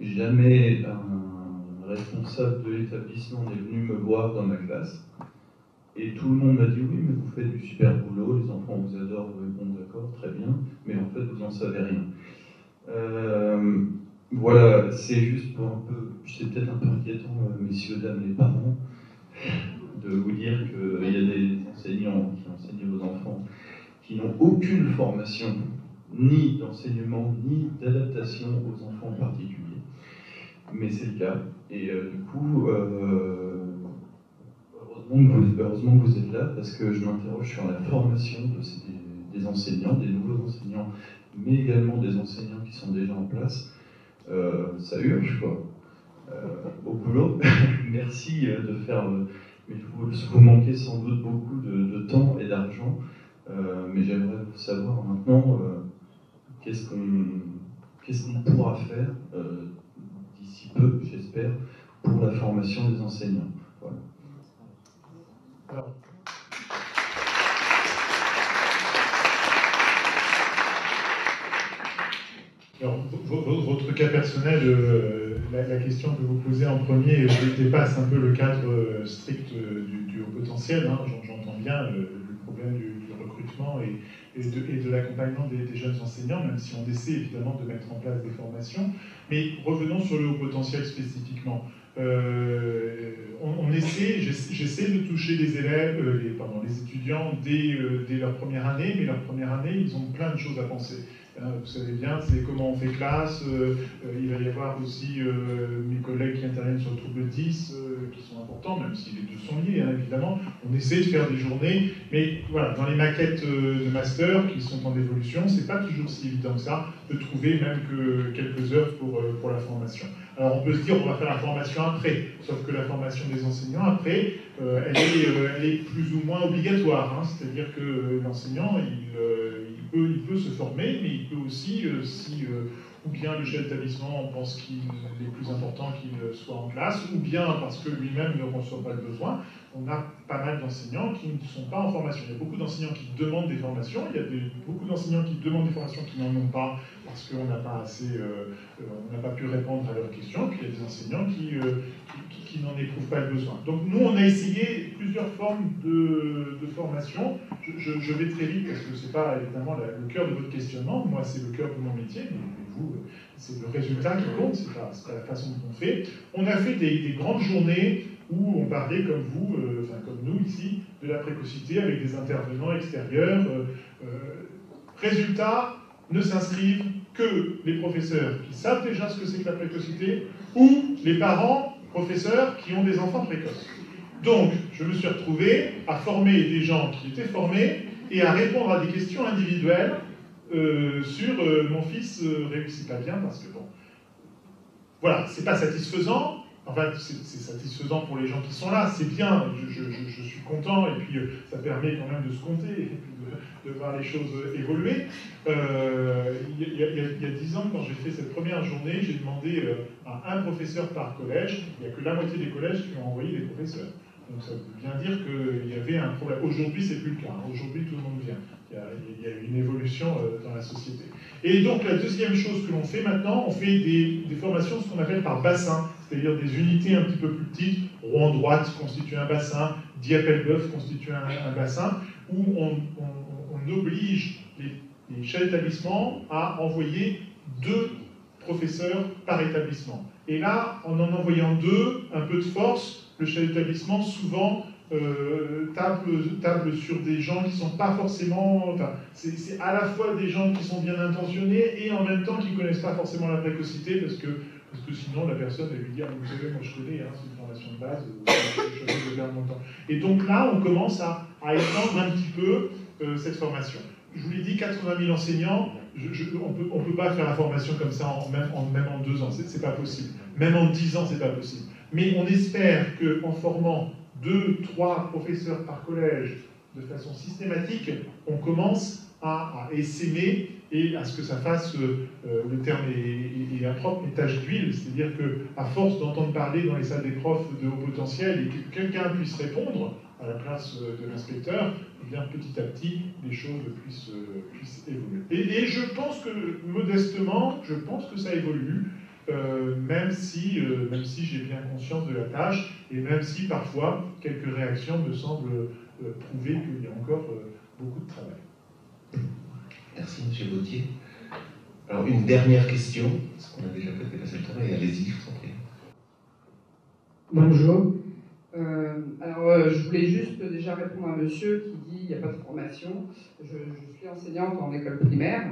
Speaker 4: jamais un responsable de l'établissement n'est venu me voir dans ma classe. Et tout le monde m'a dit oui, mais vous faites du super boulot, les enfants vous adorent, bon d'accord, très bien, mais en fait vous n'en savez rien. Voilà, c'est juste pour un peu, c'est peut-être un peu inquiétant, messieurs, dames, les parents, de vous dire qu'il y a des enseignants qui enseignent aux enfants qui n'ont aucune formation, ni d'enseignement, ni d'adaptation aux enfants particuliers. Mais c'est le cas. Et du coup, heureusement que vous êtes là, parce que je m'interroge sur la formation des enseignants, des nouveaux enseignants, mais également des enseignants qui sont déjà en place. Ça urge, quoi. Au boulot. Merci de faire... mais vous manquez sans doute beaucoup de temps et d'argent. Mais j'aimerais savoir maintenant qu'est-ce qu'on pourra faire d'ici peu, j'espère, pour la formation des enseignants. Voilà.
Speaker 2: Alors, votre cas personnel, la question que vous posez en premier dépasse un peu le cadre strict du haut potentiel. Hein, j'entends bien le problème du recrutement et de l'accompagnement des jeunes enseignants, même si on essaie évidemment de mettre en place des formations. Mais revenons sur le haut potentiel spécifiquement. J'essaie de toucher les élèves, les étudiants dès leur première année, mais leur première année, ils ont plein de choses à penser. Vous savez bien, c'est comment on fait classe, il va y avoir aussi mes collègues qui interviennent sur le trouble 10, qui sont importants, même si les deux sont liés, hein, évidemment. On essaie de faire des journées, mais voilà, dans les maquettes de master qui sont en évolution, c'est pas toujours si évident que ça de trouver même que quelques heures pour la formation. Alors on peut se dire on va faire la formation après, sauf que la formation des enseignants après, elle est plus ou moins obligatoire, hein, c'est-à-dire que l'enseignant il peut se former, mais il peut aussi, si ou bien le chef d'établissement pense qu'il est plus important qu'il soit en classe, ou bien parce que lui-même ne ressent pas le besoin. On a pas mal d'enseignants qui ne sont pas en formation. Il y a beaucoup d'enseignants qui demandent des formations, il y a beaucoup d'enseignants qui demandent des formations qui n'en ont pas parce qu'on n'a pas assez, on n'a pas pu répondre à leurs questions, puis il y a des enseignants qui n'en éprouvent pas le besoin. Donc nous, on a essayé plusieurs formes de formation. Je vais très vite parce que ce n'est pas évidemment le cœur de votre questionnement. Moi, c'est le cœur de mon métier, mais vous, c'est le résultat qui compte, c'est pas la façon dont on fait. On a fait des grandes journées où on parlait comme vous, enfin comme nous ici, de la précocité avec des intervenants extérieurs. Résultat, ne s'inscrivent que les professeurs qui savent déjà ce que c'est que la précocité ou les parents, professeurs, qui ont des enfants précoces. Donc, je me suis retrouvé à former des gens qui étaient formés et à répondre à des questions individuelles sur mon fils réussit pas bien parce que bon, voilà, c'est pas satisfaisant. Enfin, c'est satisfaisant pour les gens qui sont là, c'est bien, je suis content, et puis ça permet quand même de se compter, et puis de voir les choses évoluer. Il y a 10 ans, quand j'ai fait cette première journée, j'ai demandé à un professeur par collège, il n'y a que la moitié des collèges qui ont envoyé des professeurs. Donc ça veut bien dire qu'il y avait un problème. Aujourd'hui, c'est plus le cas. Aujourd'hui, tout le monde vient. Il y a une évolution dans la société. Et donc, la deuxième chose que l'on fait maintenant, on fait des formations, ce qu'on appelle par bassin, c'est-à-dire des unités un petit peu plus petites. Rouen-Droite constitue un bassin, Dieppe-Elbeuf constitue un bassin, où on oblige les chefs d'établissement à envoyer 2 professeurs par établissement. Et là, en envoyant 2, un peu de force, le chef d'établissement souvent table sur des gens qui ne sont pas forcément... Enfin, c'est à la fois des gens qui sont bien intentionnés et en même temps qui ne connaissent pas forcément la précocité parce que sinon la personne va lui dire « Vous savez, moi je connais, hein, c'est une formation de base, je vais perdre mon temps. » Et donc là, on commence à étendre un petit peu cette formation. Je vous l'ai dit, 80 000 enseignants, on ne peut pas faire la formation comme ça même en 2 ans, c'est pas possible. Même en 10 ans, c'est pas possible. Mais on espère qu'en formant 2, 3 professeurs par collège de façon systématique, on commence à essaimer et à ce que ça fasse, le terme est impropre, mais tache d'huile, c'est-à-dire qu'à force d'entendre parler dans les salles des profs de haut potentiel et que quelqu'un puisse répondre à la place de l'inspecteur, eh bien petit à petit, les choses puissent évoluer. Et je pense que, modestement, je pense que ça évolue. Même si j'ai bien conscience de la tâche, et même si parfois quelques réactions me semblent prouver qu'il y a encore beaucoup de travail.
Speaker 1: Merci, M. Gauthier. Alors, une dernière question, parce qu'on a déjà fait dépasser le temps, et allez-y, je vous en prie.
Speaker 5: Bonjour. Alors, je voulais juste déjà répondre à monsieur qui dit qu'il n'y a pas de formation. Je suis enseignante en école primaire.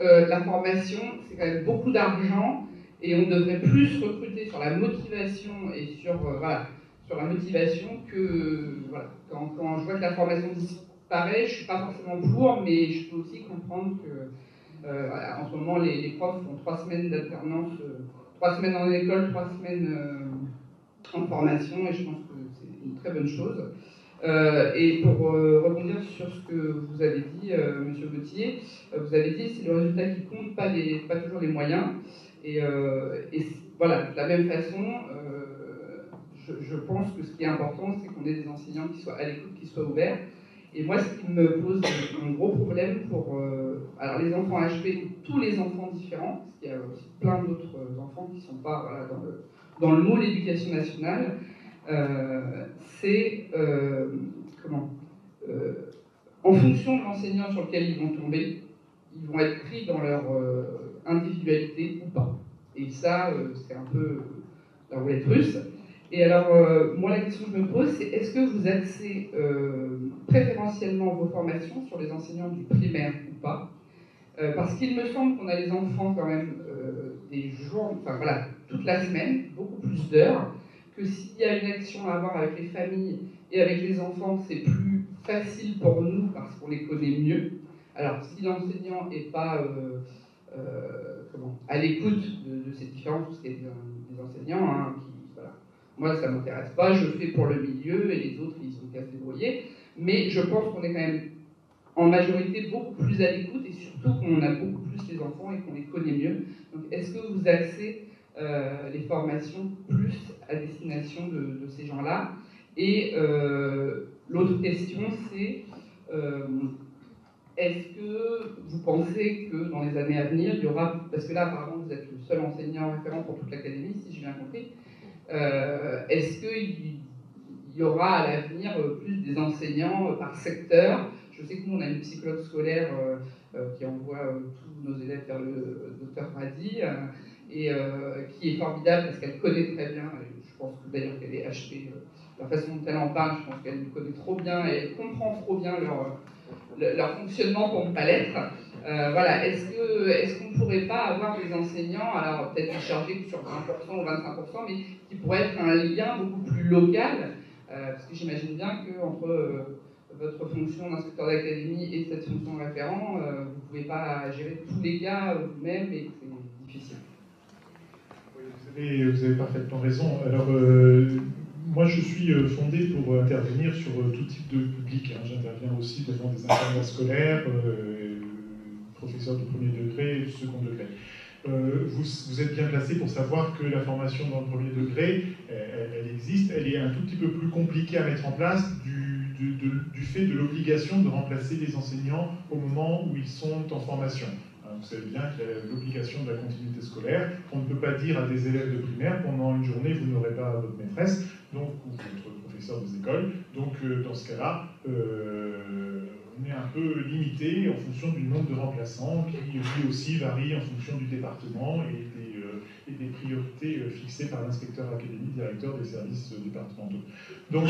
Speaker 5: La formation, c'est quand même beaucoup d'argent et on devrait plus recruter sur la motivation et sur la motivation que voilà. Quand je vois que la formation disparaît, je ne suis pas forcément pour, mais je peux aussi comprendre que en ce moment les profs font 3 semaines d'alternance, 3 semaines en école, 3 semaines en formation, et je pense que c'est une très bonne chose. Et pour rebondir sur ce que vous avez dit, Monsieur Gauthier, vous avez dit c'est le résultat qui compte, pas toujours les moyens. Et voilà, de la même façon, je pense que ce qui est important, c'est qu'on ait des enseignants qui soient à l'écoute, qui soient ouverts. Et moi, ce qui me pose un gros problème pour alors les enfants HP, tous les enfants différents, parce qu'il y a aussi plein d'autres enfants qui ne sont pas voilà, dans le moule éducation nationale, c'est en fonction de l'enseignant sur lequel ils vont tomber, ils vont être pris dans leur individualité ou pas. Et ça, c'est un peu la roulette russe. Et alors, moi, la question que je me pose, c'est est-ce que vous axez préférentiellement vos formations sur les enseignants du primaire ou pas? Parce qu'il me semble qu'on a les enfants quand même des jours, enfin voilà, toute la semaine, beaucoup plus d'heures, que s'il y a une action à avoir avec les familles et avec les enfants, c'est plus facile pour nous parce qu'on les connaît mieux. Alors, si l'enseignant n'est pas à l'écoute de ces différences, parce qu'il y a des enseignants hein, qui, voilà, moi ça ne m'intéresse pas, je fais pour le milieu et les autres ils ont qu'à se débrouiller, mais je pense qu'on est quand même en majorité beaucoup plus à l'écoute et surtout qu'on a beaucoup plus les enfants et qu'on les connaît mieux. Donc est-ce que vous axez les formations plus à destination de ces gens-là? Et l'autre question, c'est est-ce que vous pensez que dans les années à venir, il y aura, parce que là apparemment vous êtes le seul enseignant référent pour toute l'académie, si j'ai bien compris, est-ce qu'il y aura à l'avenir plus des enseignants par secteur? Je sais que nous on a une psychologue scolaire qui envoie tous nos élèves vers le docteur Radi, et qui est formidable parce qu'elle connaît très bien, et je pense que d'ailleurs qu'elle est HP, la façon dont elle en parle, je pense qu'elle les connaît trop bien et elle comprend trop bien leur fonctionnement pour ne pas l'être. Voilà, est-ce qu'on ne pourrait pas avoir des enseignants, alors peut-être chargés sur 20% ou 25%, mais qui pourraient être un lien beaucoup plus local, parce que j'imagine bien qu'entre votre fonction d'inspecteur d'académie et cette fonction de référent, vous ne pouvez pas gérer tous les cas vous-même et que c'est difficile.
Speaker 2: Oui, vous avez parfaitement raison. Alors, moi, je suis fondé pour intervenir sur tout type de public. J'interviens aussi devant des internats scolaires, professeurs de premier degré et de second degré. Vous êtes bien placé pour savoir que la formation dans le premier degré, elle existe. Elle est un tout petit peu plus compliquée à mettre en place du fait de l'obligation de remplacer les enseignants au moment où ils sont en formation. Vous savez bien qu'il y a l'obligation de la continuité scolaire. On ne peut pas dire à des élèves de primaire, pendant une journée, vous n'aurez pas votre maîtresse, donc, ou votre professeur des écoles. Donc, dans ce cas-là, on est un peu limité en fonction du nombre de remplaçants, qui lui aussi varie en fonction du département et des priorités fixées par l'inspecteur académique, directeur des services départementaux. Donc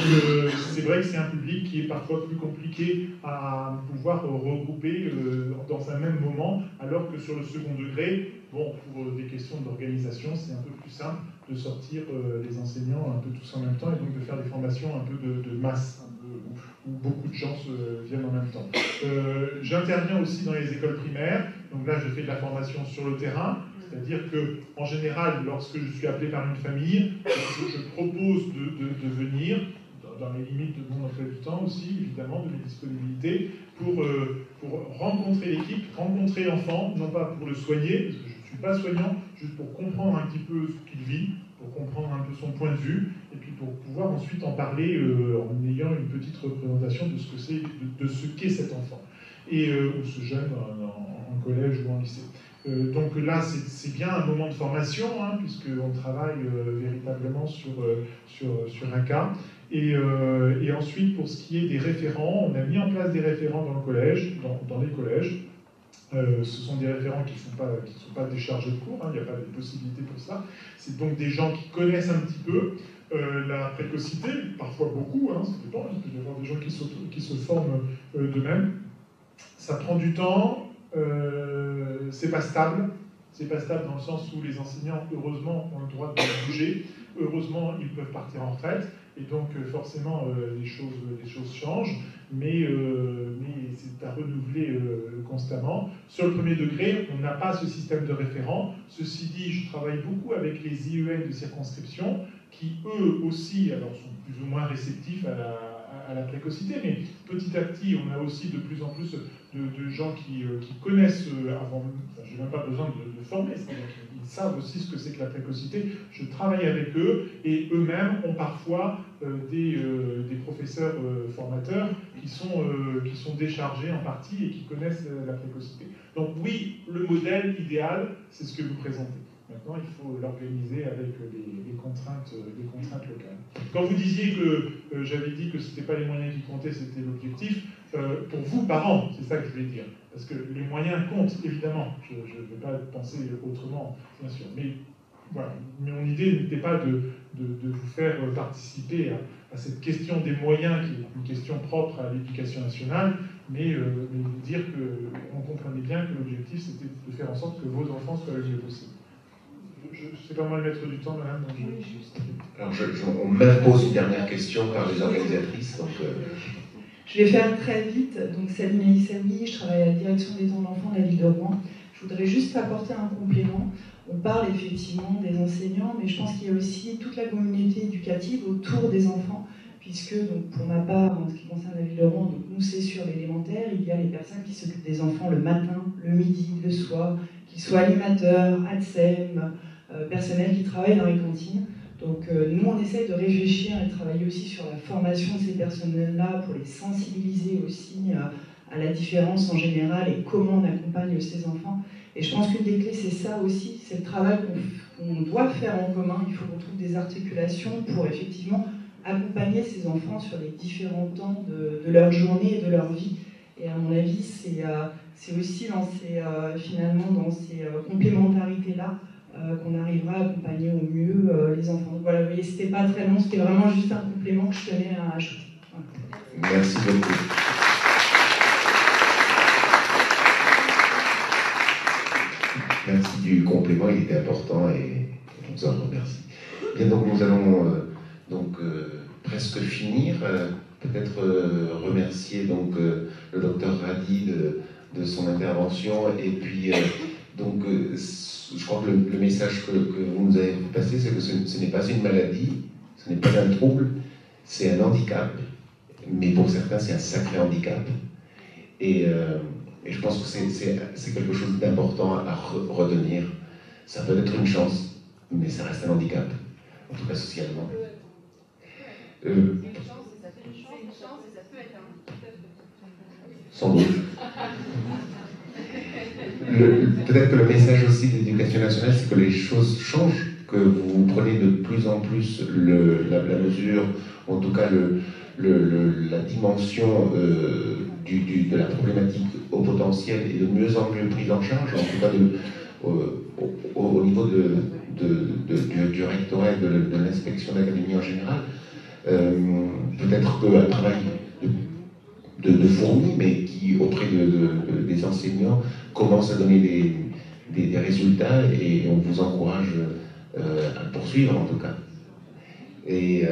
Speaker 2: c'est vrai que c'est un public qui est parfois plus compliqué à pouvoir regrouper dans un même moment, alors que sur le second degré, bon, pour des questions d'organisation, c'est un peu plus simple de sortir les enseignants un peu tous en même temps et donc de faire des formations un peu de masse, où beaucoup de gens viennent en même temps. J'interviens aussi dans les écoles primaires, donc là je fais de la formation sur le terrain, c'est-à-dire qu'en général, lorsque je suis appelé par une famille, je propose de venir, dans les limites de mon emploi du temps aussi, évidemment, de mes disponibilités, pour rencontrer l'équipe, rencontrer l'enfant, non pas pour le soigner, parce que je ne suis pas soignant, juste pour comprendre un petit peu ce qu'il vit, pour comprendre un peu son point de vue, et puis pour pouvoir ensuite en parler en ayant une petite représentation de ce que c'est, de ce qu'est cet enfant, ou ce jeune en collège ou en lycée. Donc là, c'est bien un moment de formation, puisqu'on travaille véritablement sur un cas. Et ensuite, pour ce qui est des référents, on a mis en place des référents dans le collège, dans les collèges. Ce sont des référents qui ne sont pas des chargés de cours, il n'y a pas de possibilité pour ça. C'est donc des gens qui connaissent un petit peu la précocité, parfois beaucoup, ça dépend, il peut y avoir des gens qui se forment d'eux-mêmes. Ça prend du temps, c'est pas stable. C'est pas stable dans le sens où les enseignants, heureusement, ont le droit de bouger. Heureusement, ils peuvent partir en retraite. Et donc, forcément, les choses changent. Mais c'est à renouveler constamment. Sur le premier degré, on n'a pas ce système de référent. Ceci dit, je travaille beaucoup avec les IEN de circonscription qui, eux aussi, alors, sont plus ou moins réceptifs à la précocité. Mais petit à petit, on a aussi de plus en plus de gens qui connaissent avant, je n'ai même pas besoin de former, c'est-à-dire qu'ils savent aussi ce que c'est que la précocité. Je travaille avec eux et eux-mêmes ont parfois des professeurs formateurs qui sont déchargés en partie et qui connaissent la précocité. Donc oui, le modèle idéal, c'est ce que vous présentez. Maintenant, il faut l'organiser avec les contraintes locales. Quand vous disiez que j'avais dit que ce n'était pas les moyens qui comptaient, c'était l'objectif, pour vous, parents, c'est ça que je voulais dire. Parce que les moyens comptent, évidemment. Je ne vais pas penser autrement, bien sûr. Mais voilà, mon idée n'était pas de vous faire participer à cette question des moyens, qui est une question propre à l'éducation nationale, mais vous dire qu'on comprenait bien que l'objectif, c'était de faire en sorte que vos enfants soient le mieux possible. Je ne sais pas moi le maître du temps, madame. Donc
Speaker 1: Alors, on m'impose une dernière question par les organisatrices. Donc,
Speaker 6: Je vais faire très vite. Donc, Saline Aïssaoui, je travaille à la direction des droits de l'enfant de la ville de Rouen. Je voudrais juste apporter un complément. On parle effectivement des enseignants, mais je pense qu'il y a aussi toute la communauté éducative autour des enfants, puisque donc, pour ma part, en ce qui concerne la ville de Rouen, donc, nous c'est sur l'élémentaire, il y a les personnes qui s'occupent des enfants le matin, le midi, le soir, qu'ils soient animateurs, ATSEM, personnel qui travaille dans les cantines. Donc nous on essaye de réfléchir et de travailler aussi sur la formation de ces personnes-là pour les sensibiliser aussi à la différence en général et comment on accompagne ces enfants. Et je pense qu'une des clés c'est ça aussi, c'est le travail qu'on doit faire en commun. Il faut qu'on trouve des articulations pour effectivement accompagner ces enfants sur les différents temps de leur journée et de leur vie. Et à mon avis, c'est aussi dans finalement dans ces complémentarités-là qu'on arrivera à accompagner au mieux les enfants. Donc voilà, vous voyez, c'était pas très long, c'était vraiment juste un complément que je tenais à ajouter. Voilà.
Speaker 1: Merci beaucoup. Merci du complément, il était important et on vous en remercie. Bien, donc nous allons presque finir. Peut-être remercier donc le docteur Radi de son intervention et puis je crois que le message que vous nous avez passé, c'est que ce n'est pas une maladie, ce n'est pas un trouble, c'est un handicap, mais pour certains c'est un sacré handicap. Et je pense que c'est quelque chose d'important à retenir. Ça peut être une chance, mais ça reste un handicap, en tout cas socialement. Sans doute. Peut-être que le message aussi de l'Éducation nationale, c'est que les choses changent, que vous prenez de plus en plus la mesure, en tout cas la dimension de la problématique au potentiel est de mieux en mieux prise en charge, en tout cas au niveau du rectorat et de l'inspection d'académie en général. Peut-être qu'un travail de fourmi, mais qui, auprès des enseignants, commence à donner des résultats et on vous encourage à le poursuivre en tout cas. Et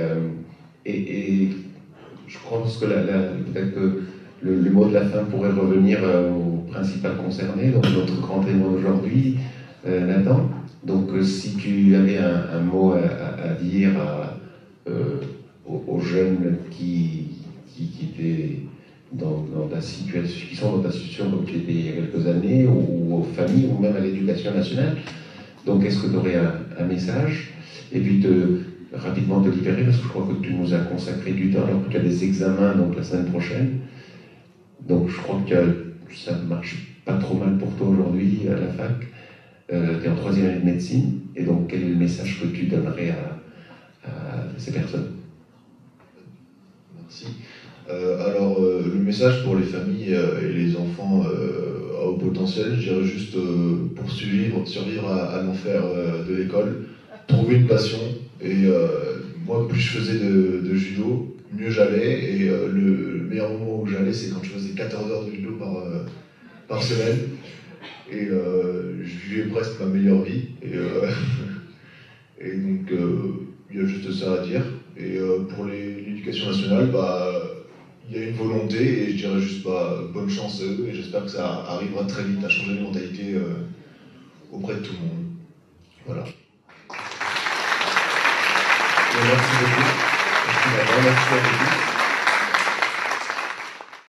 Speaker 1: je pense que peut-être que le mot de la fin pourrait revenir au principal concerné, donc notre grand témoin aujourd'hui, Nathan. Donc si tu avais un mot à dire aux jeunes qui étaient qui sont dans ta situation comme tu étais il y a quelques années, ou aux familles, ou même à l'éducation nationale. Donc est-ce que tu aurais un message? Et puis rapidement te libérer, parce que je crois que tu nous as consacré du temps, alors que tu as des examens donc, la semaine prochaine. Donc je crois que ça ne marche pas trop mal pour toi aujourd'hui à la fac. Tu es en 3e année de médecine, et donc quel est le message que tu donnerais à ces personnes?
Speaker 7: Merci. Alors, le message pour les familles et les enfants à haut potentiel, je dirais juste pour survivre à l'enfer de l'école, trouver une passion. Et moi, plus je faisais de judo, mieux j'allais. Et le meilleur moment où j'allais, c'est quand je faisais 14 heures de judo par semaine. Et je vivais presque ma meilleure vie. Et donc, il y a juste ça à dire. Et pour l'éducation nationale, il y a une volonté, et je dirais juste bonne chance à eux, et j'espère que ça arrivera très vite à changer les mentalités auprès de tout le monde. Voilà.
Speaker 1: Merci beaucoup. Merci à vous.